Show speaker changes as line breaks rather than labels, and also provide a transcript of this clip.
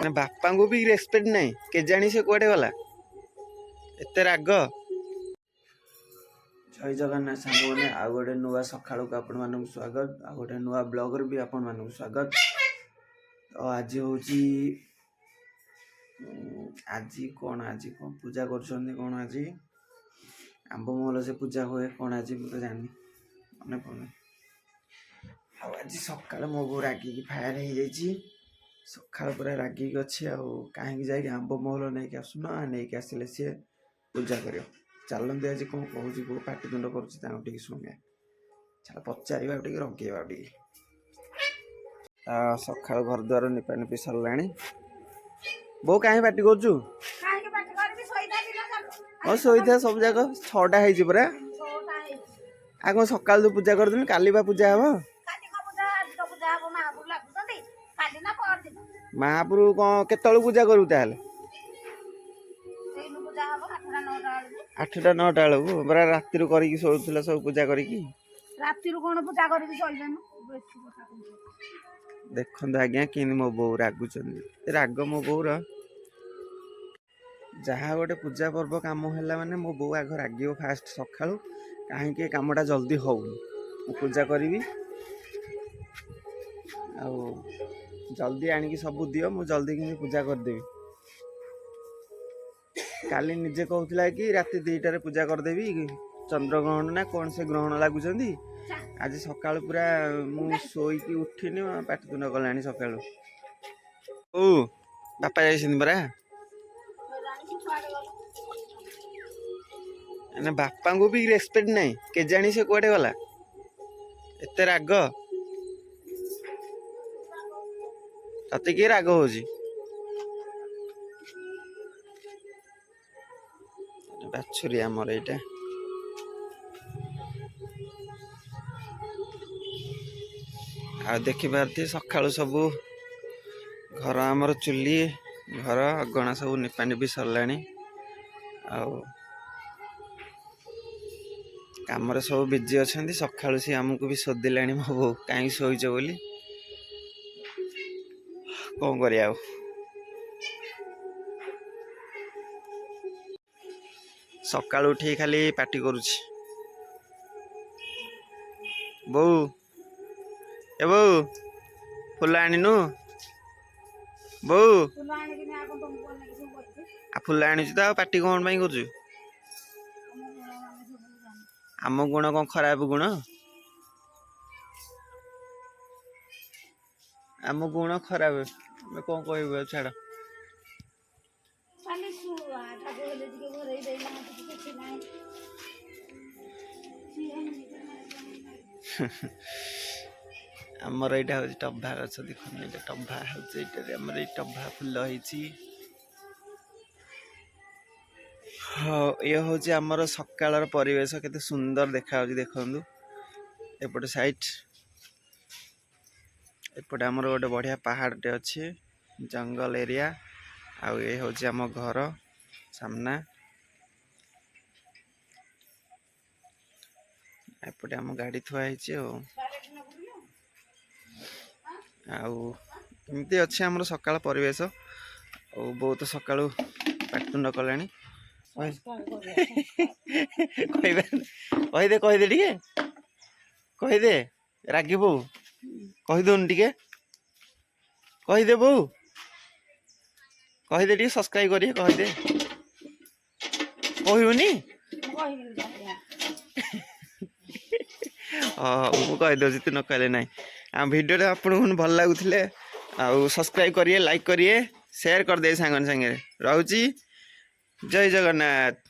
ना बापा को भी रेस्पेक्ट नहीं के जानी से कुआडे गला एते राग। जय जगन्नाथ सांग मैंने आ गोटे नुआ सकाल को आपण मानक स्वागत आ गोटे नुआ ब्लॉगर भी आपण मानक स्वागत। तो आज हूँ आज कौन पूजा कर कौन आज आंब महल से पूजा हुए कौन आज मुझे जानी मन पड़े। आज सकाल मो बो रागिकी फायर हो जाइए सका पूरा रागिक अच्छी कहीं जा आंब महल नहीं आसुन नहीं आसिले सी पूजा कर चलते आज कौन कहूँ बो पाटितुंड कर शुणा चल पचार रगेवा सका घर द्वार निपा निपी सरला बो कहीं पार्टी करू शोई था सब जाक 6टा है परा आ कौन सका तो पूजा करदे काली बा पूजा हम महापुर कौन केत पूजा करू ताल 8टा 9टा बेलू बरा राति शोला सब पूजा कर देखो आज्ञा कि मो बो रागुच राग मो बोर जहाँ गोटे पूजा पर्व कम है माने मो बो आग राग फास्ट सका कहीं कमटा जल्दी हो पूजा करी जल्दी आणिकी सब दियो मु जल्दी कि पूजा करदेवी काली निजे कहूला कि राति 2टार पूजा करदेवी चंद्रग्रहण ना कौन से ग्रहण लगुच आज सका पूरा मु शोईकी उठिनी पाटितुंड कला सका ओ बापा जाइछन परा ना बापा को भी रेस्पेक्ट नहीं के जानी से कुआडे गला एते राग तते के राग होजी बाछुरी आमर एटा आ देखि पारती सकाळु सब घर आमर चुली घर अगणा सब निपा निपी सरलाणी काम सब बिजी अच्छा सका सी आमको भी शोधिला मो बो कहीं शोच बोली कौन कर सका उठी खाली पार्टी करुच्ची बो ए बो फुल आनीनु बो फुल आनी तो पार्टी कौन कर आम गुण कौन खराब गुण आम गुण खराब कौन कह छाड़ आमर यहाँ हूँ टभा गच देख टभा होमर टभा फुल हाँ ये हूँ आमर सकाल परिवेश केते सुंदर देखा देखु एपटे साइड एपटे आमर गोटे बढ़िया पहाड़टे अच्छे जंगल एरिया आउ ये हूँ आम घर सामना एपटे आम गाड़ी थुआई आमती अच्छे आमर सकाल परिवेश बहुत सका पाटितुंड कला कहीदे कहीदे टे कहीदे रागी बो कहीदन टे कहीदे बो कहीदे टे सब्सक्राइब करिए कहीदे कहूनी हाँ मुझे कहीदे तू न कहले ना आ वीडियो आपको भल लगुले सब्सक्राइब करिए लाइक करिए शेयर कर दे सांगन संगे रोची जय जगन्नाथ।